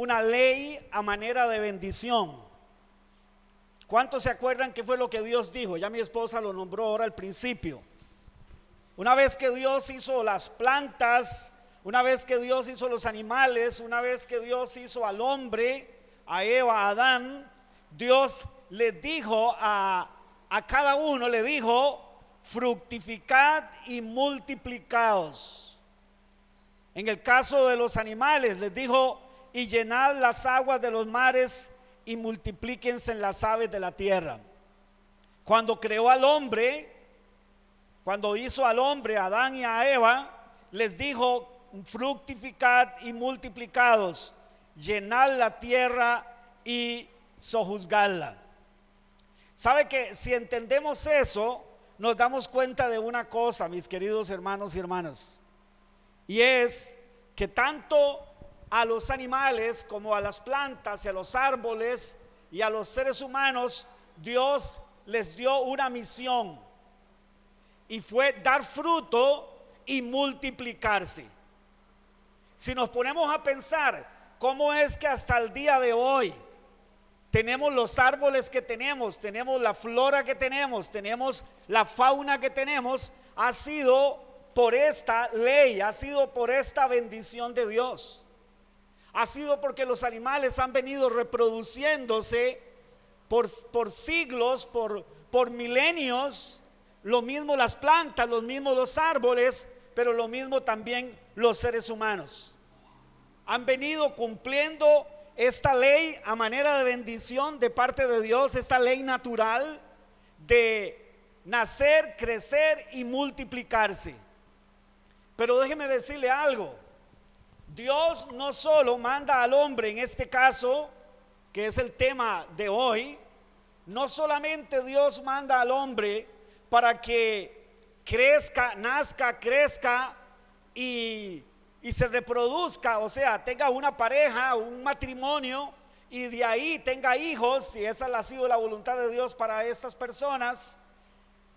una ley a manera de bendición. ¿Cuántos se acuerdan qué fue lo que Dios dijo? Ya mi esposa lo nombró ahora al principio. Una vez que Dios hizo las plantas, una vez que Dios hizo los animales, una vez que Dios hizo al hombre, a Eva, a Adán, Dios le dijo a cada uno, le dijo: fructificad y multiplicaos. En el caso de los animales les dijo: y llenad las aguas de los mares y multiplíquense en las aves de la tierra. Cuando creó al hombre, cuando hizo al hombre, a Adán y a Eva, les dijo: fructificad y multiplicados, llenad la tierra y sojuzgadla. ¿Sabe que si entendemos eso, nos damos cuenta de una cosa, mis queridos hermanos y hermanas? Y es que tanto a los animales como a las plantas y a los árboles y a los seres humanos, Dios les dio una misión, y fue dar fruto y multiplicarse. Si nos ponemos a pensar cómo es que hasta el día de hoy tenemos los árboles que tenemos la flora que tenemos la fauna que tenemos, ha sido por esta ley, ha sido por esta bendición de Dios. Ha sido porque los animales han venido reproduciéndose por siglos, por milenios. Lo mismo las plantas, lo mismo los árboles, pero lo mismo también los seres humanos. Han venido cumpliendo esta ley a manera de bendición de parte de Dios, esta ley natural de nacer, crecer y multiplicarse. Pero déjeme decirle algo: Dios no solo manda al hombre, en este caso, que es el tema de hoy, no solamente Dios manda al hombre para que crezca, nazca, crezca y se reproduzca, o sea, tenga una pareja, un matrimonio, y de ahí tenga hijos, si esa ha sido la voluntad de Dios para estas personas,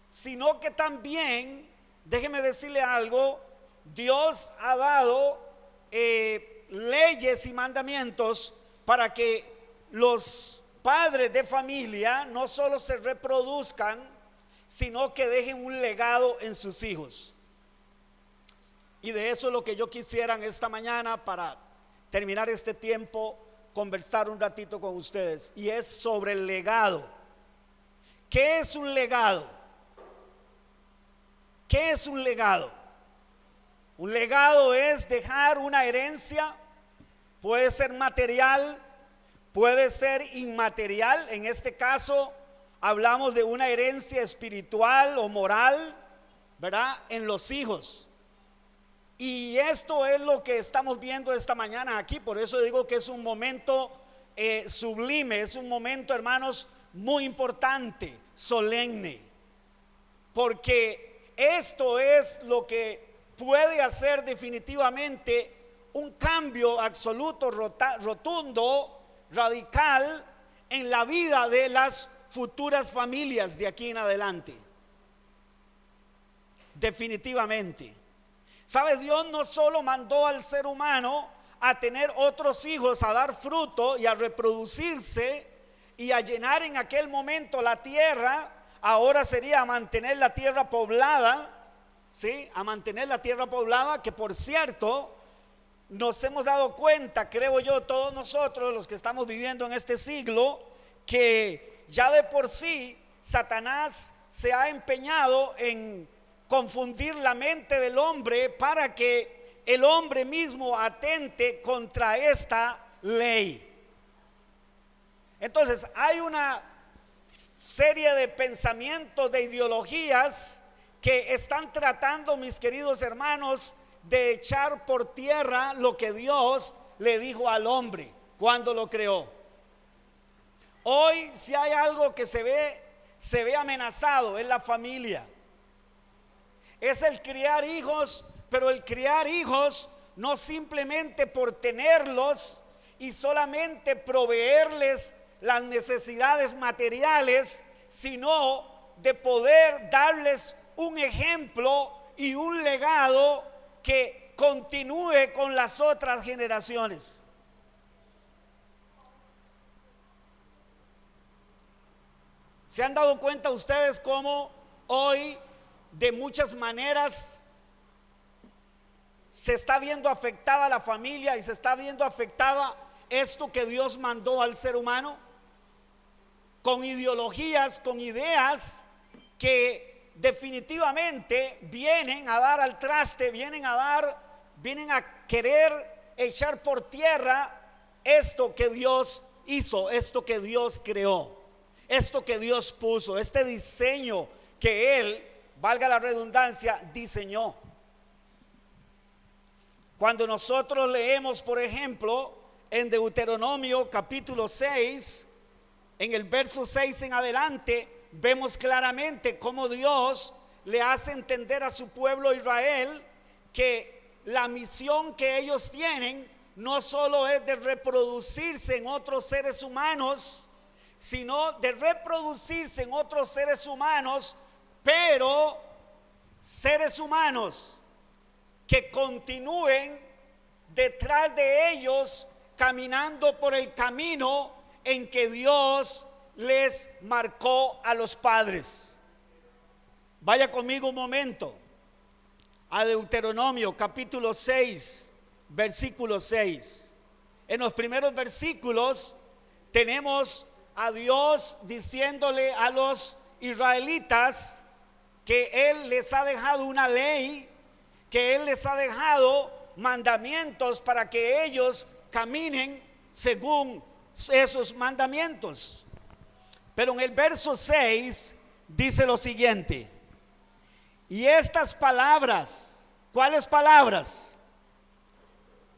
sino que también, déjeme decirle algo, Dios ha dado leyes y mandamientos para que los padres de familia no solo se reproduzcan, sino que dejen un legado en sus hijos. Y de eso es lo que yo quisiera en esta mañana, para terminar este tiempo, conversar un ratito con ustedes, y es sobre el legado. ¿Qué es un legado? ¿Qué es un legado? Un legado es dejar una herencia, puede ser material, puede ser inmaterial. En este caso hablamos de una herencia espiritual o moral, ¿verdad?, en los hijos. Y esto es lo que estamos viendo esta mañana aquí. Por eso digo que es un momento sublime, es un momento, hermanos, muy importante, solemne, porque esto es lo que puede hacer definitivamente un cambio absoluto, rotundo, radical en la vida de las futuras familias de aquí en adelante. Definitivamente. ¿Sabe? Dios no solo mandó al ser humano a tener otros hijos, a dar fruto y a reproducirse y a llenar en aquel momento la tierra. Ahora sería a mantener la tierra poblada, ¿sí? A mantener la tierra poblada, que por cierto nos hemos dado cuenta, creo yo, todos nosotros los que estamos viviendo en este siglo, que ya de por sí Satanás se ha empeñado en confundir la mente del hombre para que el hombre mismo atente contra esta ley. Entonces hay una serie de pensamientos, de ideologías que están tratando, mis queridos hermanos, de echar por tierra lo que Dios le dijo al hombre cuando lo creó. Hoy, si hay algo que se ve amenazado, es la familia. Es el criar hijos, pero el criar hijos no simplemente por tenerlos y solamente proveerles las necesidades materiales, sino de poder darles un ejemplo y un legado que continúe con las otras generaciones. ¿Se han dado cuenta ustedes cómo hoy de muchas maneras se está viendo afectada la familia y se está viendo afectada esto que Dios mandó al ser humano? Con ideologías, con ideas que definitivamente vienen a dar al traste, vienen a querer echar por tierra esto que Dios hizo, esto que Dios creó, esto que Dios puso, este diseño que Él, valga la redundancia, diseñó. Cuando nosotros leemos, por ejemplo, en Deuteronomio capítulo 6, en el verso 6 en adelante, vemos claramente cómo Dios le hace entender a su pueblo Israel que la misión que ellos tienen no solo es de reproducirse en otros seres humanos, sino de reproducirse en otros seres humanos, pero seres humanos que continúen detrás de ellos, caminando por el camino en que Dios les marcó a los padres. Vaya conmigo un momento a Deuteronomio capítulo 6, versículo 6. En los primeros versículos tenemos a Dios diciéndole a los israelitas que Él les ha dejado una ley, que Él les ha dejado mandamientos para que ellos caminen según esos mandamientos. Pero en el verso 6 dice lo siguiente: y estas palabras, ¿cuáles palabras?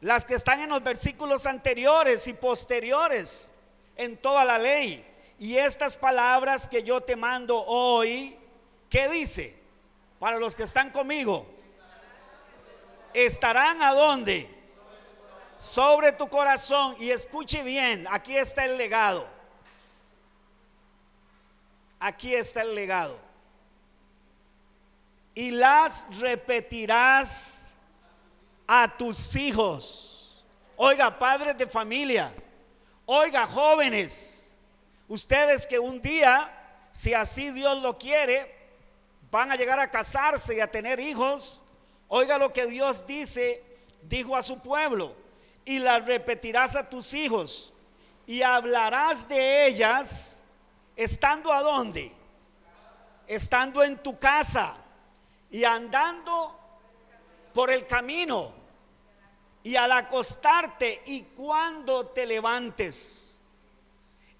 Las que están en los versículos anteriores y posteriores en toda la ley. Y estas palabras que yo te mando hoy, ¿qué dice? Para los que están conmigo, estarán ¿a dónde? Sobre tu corazón. Y escuche bien, aquí está el legado. Aquí está el legado. Y las repetirás a tus hijos. Oiga, padres de familia, oiga, jóvenes, ustedes que un día, si así Dios lo quiere, van a llegar a casarse y a tener hijos. Oiga lo que Dios dijo a su pueblo: y las repetirás a tus hijos y hablarás de ellas estando ¿a dónde? Estando en tu casa y andando por el camino y al acostarte y cuando te levantes.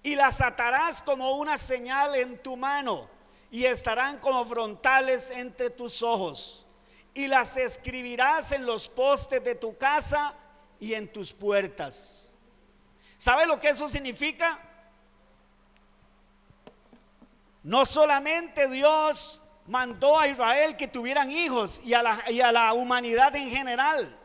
Y las atarás como una señal en tu mano y estarán como frontales entre tus ojos. Y las escribirás en los postes de tu casa y en tus puertas. ¿Sabe lo que eso significa? No solamente Dios mandó a Israel que tuvieran hijos y a la humanidad en general,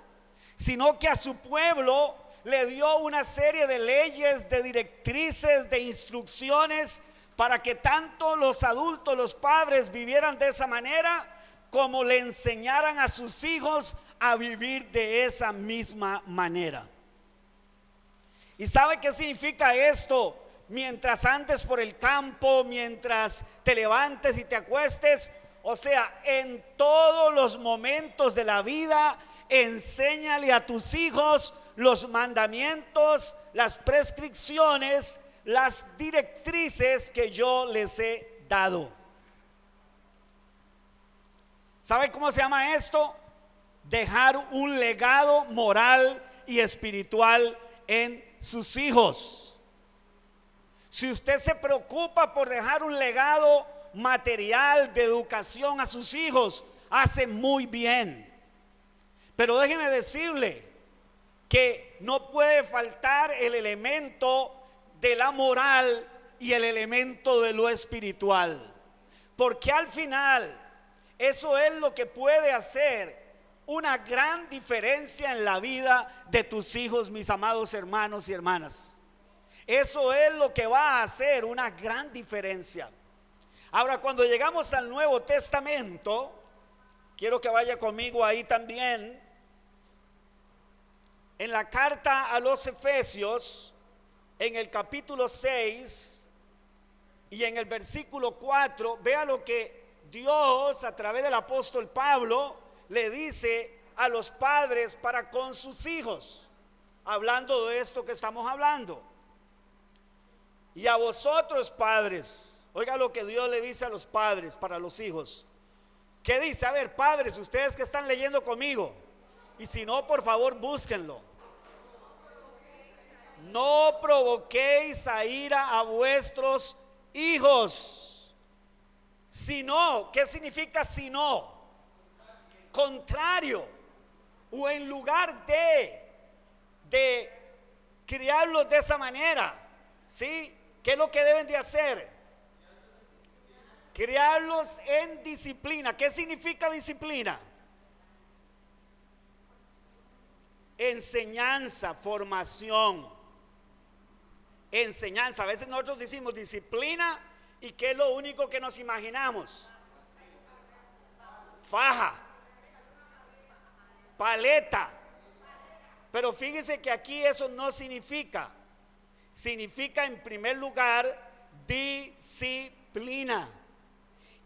sino que a su pueblo le dio una serie de leyes, de directrices, de instrucciones para que tanto los adultos, los padres vivieran de esa manera, como le enseñaran a sus hijos a vivir de esa misma manera. ¿Y sabe qué significa esto? Mientras andes por el campo, mientras te levantes y te acuestes, o sea, en todos los momentos de la vida, enséñale a tus hijos los mandamientos, las prescripciones, las directrices que yo les he dado. ¿Sabe cómo se llama esto? Dejar un legado moral y espiritual en sus hijos. Si usted se preocupa por dejar un legado material de educación a sus hijos, hace muy bien. Pero déjeme decirle que no puede faltar el elemento de la moral y el elemento de lo espiritual, porque al final eso es lo que puede hacer una gran diferencia en la vida de tus hijos, mis amados hermanos y hermanas. Eso es lo que va a hacer una gran diferencia. Ahora, cuando llegamos al Nuevo Testamento, quiero que vaya conmigo ahí también, en la carta a los Efesios, en el capítulo 6 y en el versículo 4, vea lo que Dios a través del apóstol Pablo le dice a los padres para con sus hijos, hablando de esto que estamos hablando. Y a vosotros, padres, oiga lo que Dios le dice a los padres para los hijos. ¿Qué dice? A ver, padres, ustedes que están leyendo conmigo, y si no, por favor, búsquenlo. No provoquéis a ira a vuestros hijos, sino, ¿qué significa sino? Contrario, o en lugar de criarlos de esa manera, ¿sí? ¿Qué es lo que deben de hacer? Criarlos en disciplina. ¿Qué significa disciplina? Enseñanza, formación. Enseñanza. A veces nosotros decimos disciplina y ¿qué es lo único que nos imaginamos? Faja, paleta. Pero fíjese que aquí eso no significa. Significa en primer lugar disciplina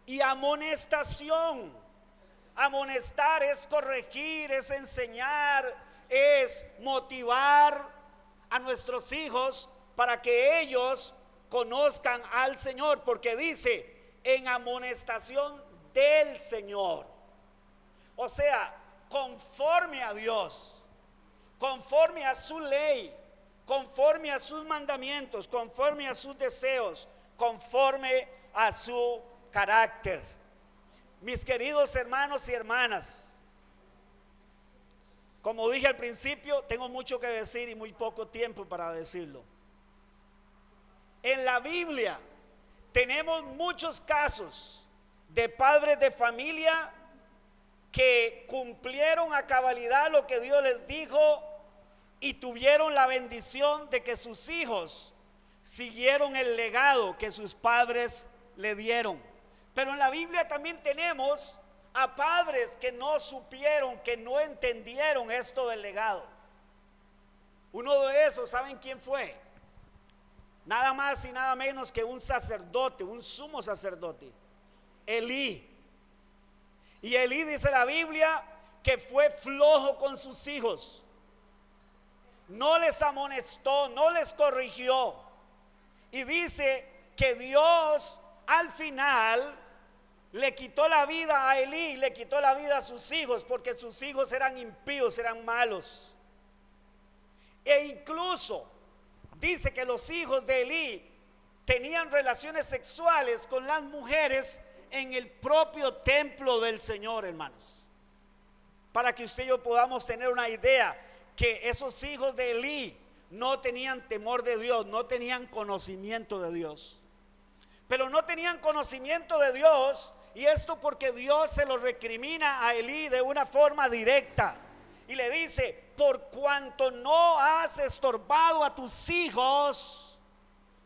y amonestación. Amonestar es corregir, es enseñar, es motivar a nuestros hijos para que ellos conozcan al Señor, porque dice en amonestación del Señor, o sea, conforme a Dios, conforme a su ley, conforme a sus mandamientos, conforme a sus deseos, conforme a su carácter. Mis queridos hermanos y hermanas, como dije al principio, tengo mucho que decir y muy poco tiempo para decirlo. En la Biblia tenemos muchos casos de padres de familia que cumplieron a cabalidad lo que Dios les dijo y tuvieron la bendición de que sus hijos siguieron el legado que sus padres le dieron. Pero en la Biblia también tenemos a padres que no supieron, que no entendieron esto del legado. Uno de esos, ¿saben quién fue? Nada más y nada menos que un sacerdote, un sumo sacerdote, Elí. Y Elí, dice la Biblia, que fue flojo con sus hijos. No les amonestó, no les corrigió. Y dice que Dios al final le quitó la vida a Elí, le quitó la vida a sus hijos, porque sus hijos eran impíos, eran malos. E incluso dice que los hijos de Elí tenían relaciones sexuales con las mujeres en el propio templo del Señor, hermanos. Para que usted y yo podamos tener una idea que esos hijos de Elí no tenían temor de Dios, no tenían conocimiento de Dios. Pero no tenían conocimiento de Dios, y esto porque Dios se lo recrimina a Elí de una forma directa. Y le dice: por cuanto no has estorbado a tus hijos,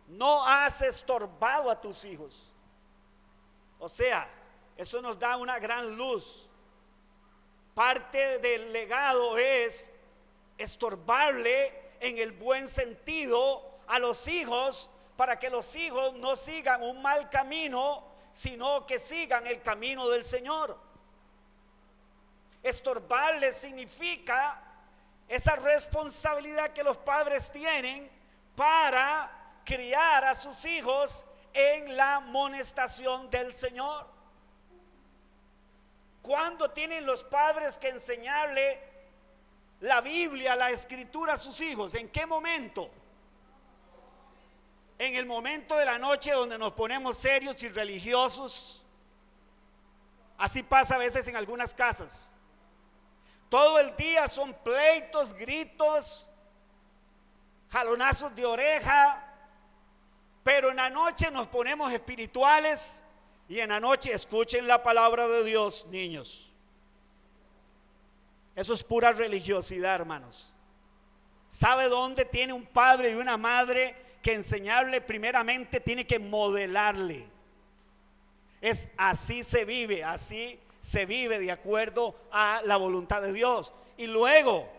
no has estorbado a tus hijos. O sea, eso nos da una gran luz. Parte del legado es estorbarle en el buen sentido a los hijos, para que los hijos no sigan un mal camino, sino que sigan el camino del Señor. Estorbarle significa esa responsabilidad que los padres tienen para criar a sus hijos en la amonestación del Señor. ¿Cuándo tienen los padres que enseñarle la Biblia, la Escritura a sus hijos? ¿En qué momento? En el momento de la noche donde nos ponemos serios y religiosos. Así pasa a veces en algunas casas. Todo el día son pleitos, gritos, jalonazos de oreja, pero en la noche nos ponemos espirituales y en la noche escuchen la palabra de Dios, niños. Eso es pura religiosidad, hermanos. ¿Sabe dónde tiene un padre y una madre que enseñarle? Primeramente tiene que modelarle. Es así se vive, así se vive de acuerdo a la voluntad de Dios. Y luego,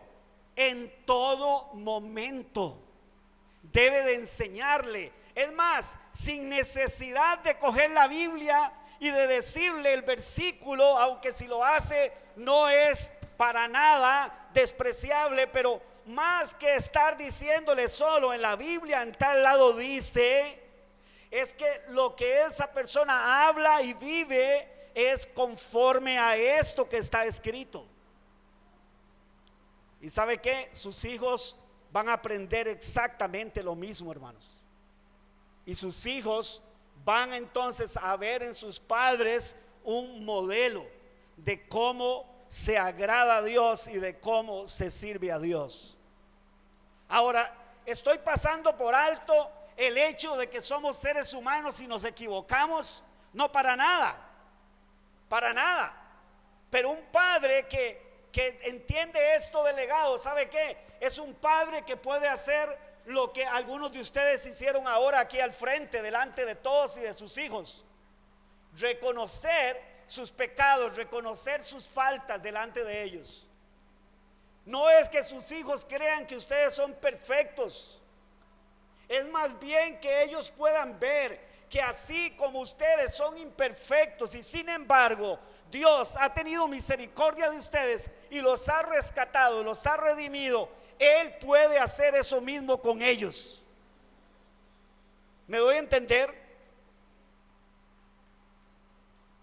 en todo momento, debe de enseñarle Es más, sin necesidad de coger la Biblia y de decirle el versículo, aunque si lo hace no es para nada despreciable, pero más que estar diciéndole solo en la Biblia en tal lado dice, es que lo que esa persona habla y vive es conforme a esto que está escrito. ¿Y sabe qué? Sus hijos van a aprender exactamente lo mismo, hermanos. Y sus hijos van entonces a ver en sus padres un modelo de cómo se agrada a Dios y de cómo se sirve a Dios. Ahora, estoy pasando por alto el hecho de que somos seres humanos y nos equivocamos. No, para nada, para nada. Pero un padre que entiende esto del legado, ¿sabe qué? Es un padre que puede hacer lo que algunos de ustedes hicieron ahora aquí al frente, delante de todos y de sus hijos. Reconocer sus pecados, reconocer sus faltas delante de ellos. No es que sus hijos crean que ustedes son perfectos. Es más bien que ellos puedan ver que así como ustedes son imperfectos y sin embargo Dios ha tenido misericordia de ustedes y los ha rescatado, los ha redimido, Él puede hacer eso mismo con ellos. ¿Me doy a entender?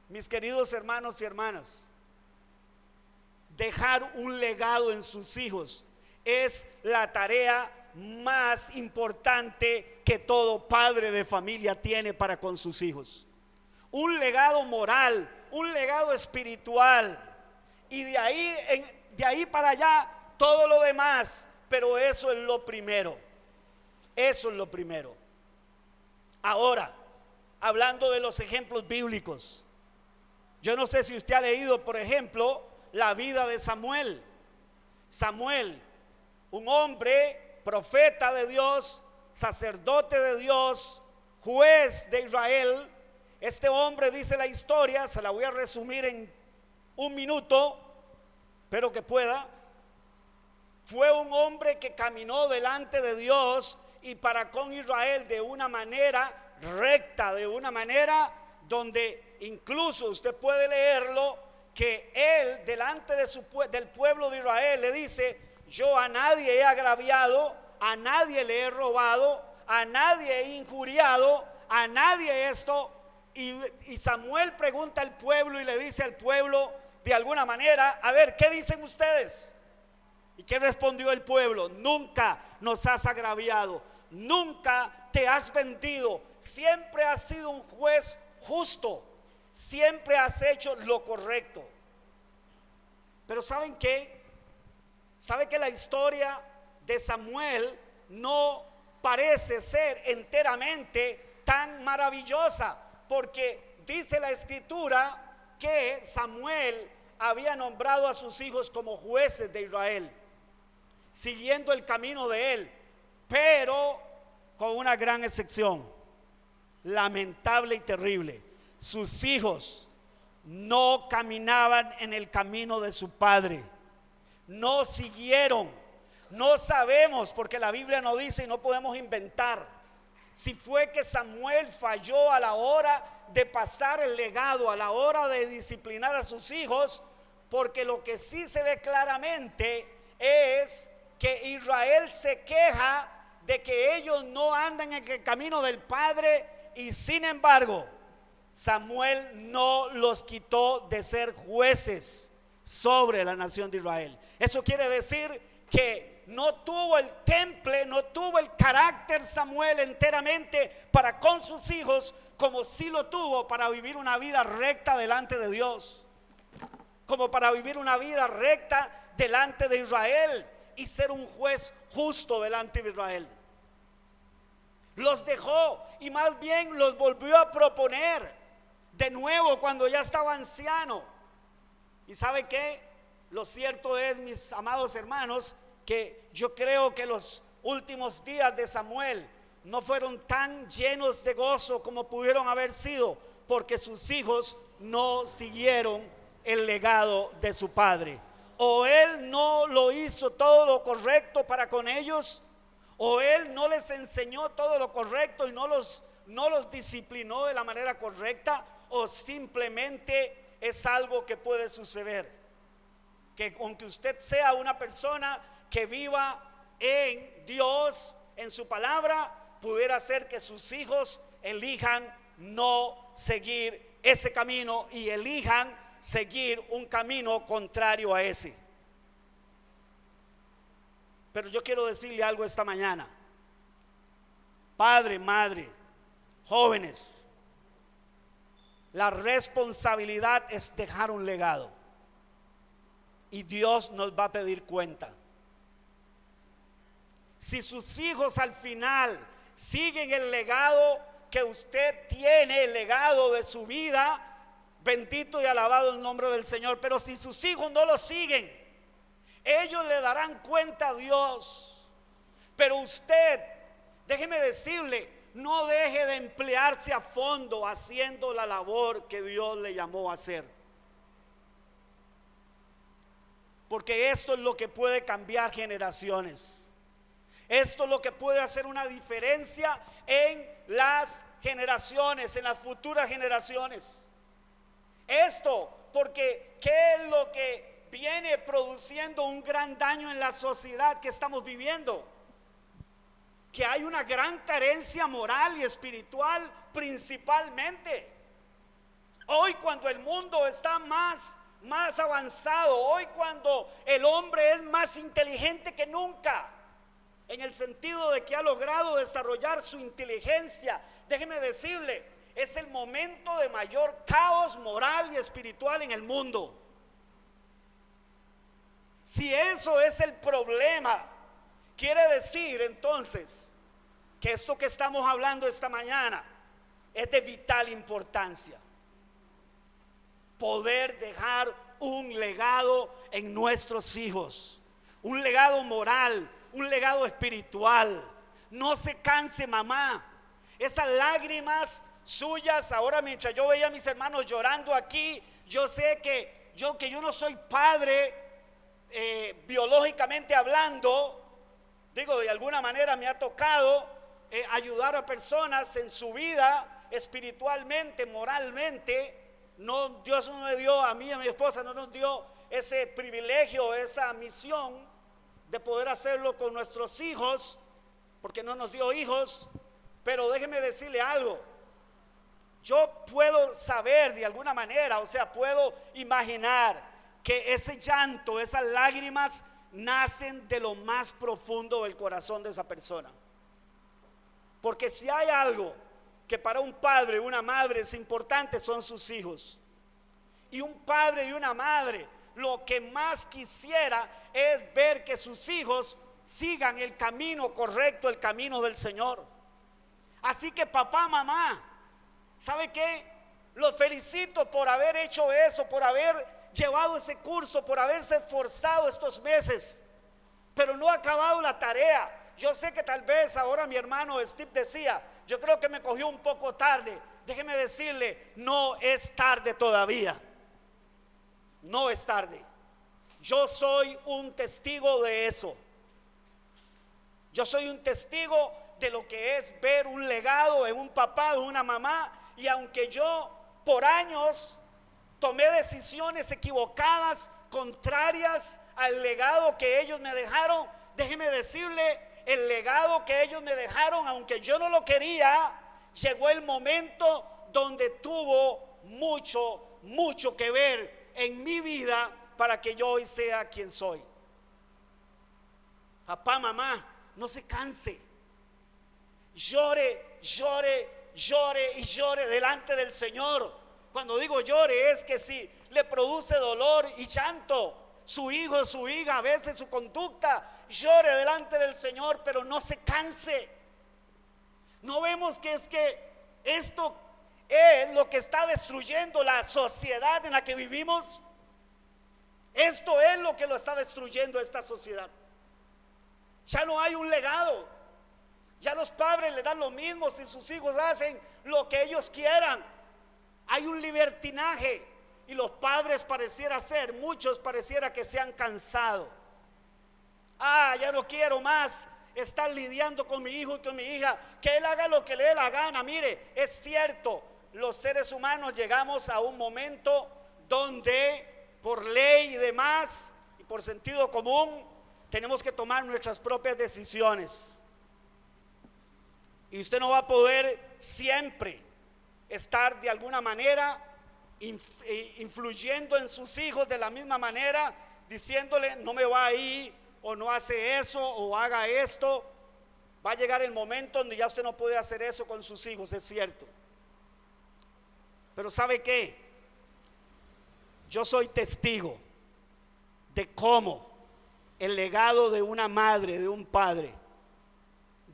Mis queridos hermanos y hermanas, dejar un legado en sus hijos es la tarea más importante que todo padre de familia tiene para con sus hijos. Un legado moral, un legado espiritual, y de ahí para allá todo lo demás, pero eso es lo primero. Eso es lo primero. Ahora, hablando de los ejemplos bíblicos, yo no sé si usted ha leído, por ejemplo, la vida de Samuel. Samuel, un hombre, profeta de Dios, sacerdote de Dios, juez de Israel. Este hombre, dice la historia, se la voy a resumir en un minuto, espero que pueda. Fue un hombre que caminó delante de Dios y para con Israel de una manera recta, de una manera donde incluso usted puede leerlo, que él delante de del pueblo de Israel le dice: yo a nadie he agraviado, a nadie le he robado, a nadie he injuriado, a nadie esto. Y Samuel pregunta al pueblo y le dice al pueblo de alguna manera: a ver, ¿qué dicen ustedes? ¿Y qué respondió el pueblo? Nunca nos has agraviado, nunca te has vendido, siempre has sido un juez justo, siempre has hecho lo correcto. Pero ¿saben qué? ¿Sabe que la historia de Samuel no parece ser enteramente tan maravillosa? Porque dice la escritura que Samuel había nombrado a sus hijos como jueces de Israel, siguiendo el camino de él, pero con una gran excepción, lamentable y terrible: sus hijos no caminaban en el camino de su padre, no siguieron. No sabemos, porque la Biblia no dice y no podemos inventar si fue que Samuel falló a la hora de pasar el legado, a la hora de disciplinar a sus hijos, porque lo que sí se ve claramente es que Israel se queja de que ellos no andan en el camino del Padre, y sin embargo Samuel no los quitó de ser jueces sobre la nación de Israel. Eso quiere decir que no tuvo el temple, no tuvo el carácter Samuel enteramente para con sus hijos, como sí lo tuvo para vivir una vida recta delante de Dios, como para vivir una vida recta delante de Israel y ser un juez justo delante de Israel. Los dejó y más bien los volvió a proponer de nuevo cuando ya estaba anciano. ¿Y sabe qué? Lo cierto es, mis amados hermanos, que yo creo que los últimos días de Samuel no fueron tan llenos de gozo como pudieron haber sido, porque sus hijos no siguieron el legado de su padre. O él no lo hizo todo lo correcto para con ellos, o él no les enseñó todo lo correcto y no los disciplinó de la manera correcta, o simplemente es algo que puede suceder, que aunque usted sea una persona que viva en Dios, en su palabra, pudiera ser que sus hijos elijan no seguir ese camino y elijan seguir un camino contrario a ese. Pero yo quiero decirle algo esta mañana. Padre, madre, jóvenes, la responsabilidad es dejar un legado y Dios nos va a pedir cuenta. Si sus hijos al final siguen el legado que usted tiene, el legado de su vida, bendito y alabado el nombre del Señor. Pero si sus hijos no lo siguen, ellos le darán cuenta a Dios. Pero usted, déjeme decirle, no deje de emplearse a fondo haciendo la labor que Dios le llamó a hacer, porque esto es lo que puede cambiar generaciones. Esto es lo que puede hacer una diferencia en las generaciones, en las futuras generaciones. Esto, porque ¿qué es lo que viene produciendo un gran daño en la sociedad que estamos viviendo? Que hay una gran carencia moral y espiritual principalmente. Hoy, cuando el mundo está más avanzado, hoy cuando el hombre es más inteligente que nunca, en el sentido de que ha logrado desarrollar su inteligencia, déjeme decirle, es el momento de mayor caos moral y espiritual en el mundo. Si eso es el problema, quiere decir entonces que esto que estamos hablando esta mañana es de vital importancia. Poder dejar un legado en nuestros hijos, un legado moral, un legado espiritual. No se canse, mamá. Esas lágrimas suyas, ahora mientras yo veía a mis hermanos llorando aquí, yo sé que yo no soy padre biológicamente hablando, digo, de alguna manera me ha tocado ayudar a personas en su vida espiritualmente, moralmente. No, Dios no me dio, a mí y a mi esposa no nos dio ese privilegio, esa misión de poder hacerlo con nuestros hijos, porque no nos dio hijos. Pero déjeme decirle algo, yo puedo saber de alguna manera, o sea, puedo imaginar que ese llanto, esas lágrimas nacen de lo más profundo del corazón de esa persona. Porque si hay algo que para un padre y una madre es importante, son sus hijos. Y un padre y una madre lo que más quisiera es ver que sus hijos sigan el camino correcto, el camino del Señor. Así que papá, mamá, ¿sabe qué? Los felicito por haber hecho eso, por haber llevado ese curso, por haberse esforzado estos meses, pero no ha acabado la tarea. Yo sé que tal vez ahora mi hermano Steve decía, yo creo que me cogió un poco tarde. Déjeme decirle, no es tarde todavía. No es tarde. Yo soy un testigo de eso. Yo soy un testigo de lo que es ver un legado en un papá o una mamá. Y aunque yo por años tomé decisiones equivocadas, contrarias al legado que ellos me dejaron, déjeme decirle, el legado que ellos me dejaron, aunque yo no lo quería, llegó el momento donde tuvo mucho que ver en mi vida para que yo hoy sea quien soy. Papá, mamá, no se canse. Llore y llore delante del Señor. Cuando digo llore, es que si le produce dolor y llanto su hijo, su hija, a veces su conducta, llore delante del Señor, pero no se canse. No vemos que es que esto es lo que está destruyendo la sociedad en la que vivimos. Esto es lo que lo está destruyendo esta sociedad. Ya no hay un legado. Ya los padres le dan lo mismo si sus hijos hacen lo que ellos quieran. Hay un libertinaje y los padres muchos pareciera que se han cansado. Ya no quiero más estar lidiando con mi hijo y con mi hija, que él haga lo que le dé la gana. Mire, es cierto, los seres humanos llegamos a un momento donde por ley y demás y por sentido común tenemos que tomar nuestras propias decisiones. Y usted no va a poder siempre estar de alguna manera influyendo en sus hijos de la misma manera, diciéndole no me va ahí, o no hace eso, o haga esto. Va a llegar el momento donde ya usted no puede hacer eso con sus hijos, es cierto. Pero ¿sabe qué? Yo soy testigo de cómo el legado de una madre, de un padre,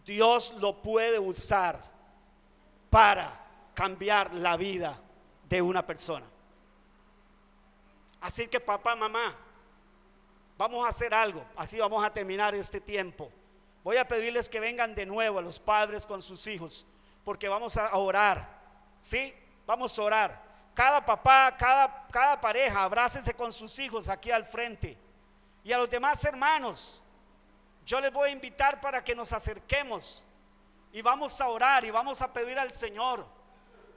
Dios lo puede usar para cambiar la vida de una persona. Así que papá, mamá, vamos a hacer algo. Así vamos a terminar este tiempo. Voy a pedirles que vengan de nuevo a los padres con sus hijos, porque vamos a orar. ¿Sí? Vamos a orar. Cada papá, cada pareja, abrácense con sus hijos aquí al frente. Y a los demás hermanos, yo les voy a invitar para que nos acerquemos y vamos a orar y vamos a pedir al Señor.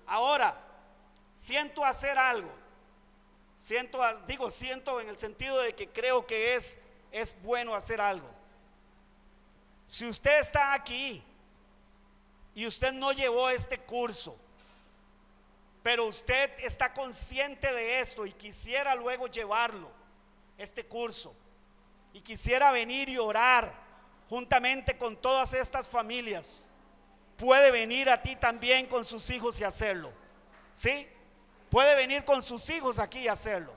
Ahora, siento hacer algo. Siento en el sentido de que creo que es bueno hacer algo. Si usted está aquí y usted no llevó este curso, pero usted está consciente de esto y quisiera luego llevarlo, este curso, y quisiera venir y orar juntamente con todas estas familias, puede venir a ti también con sus hijos y hacerlo. ¿Sí? Puede venir con sus hijos aquí y hacerlo.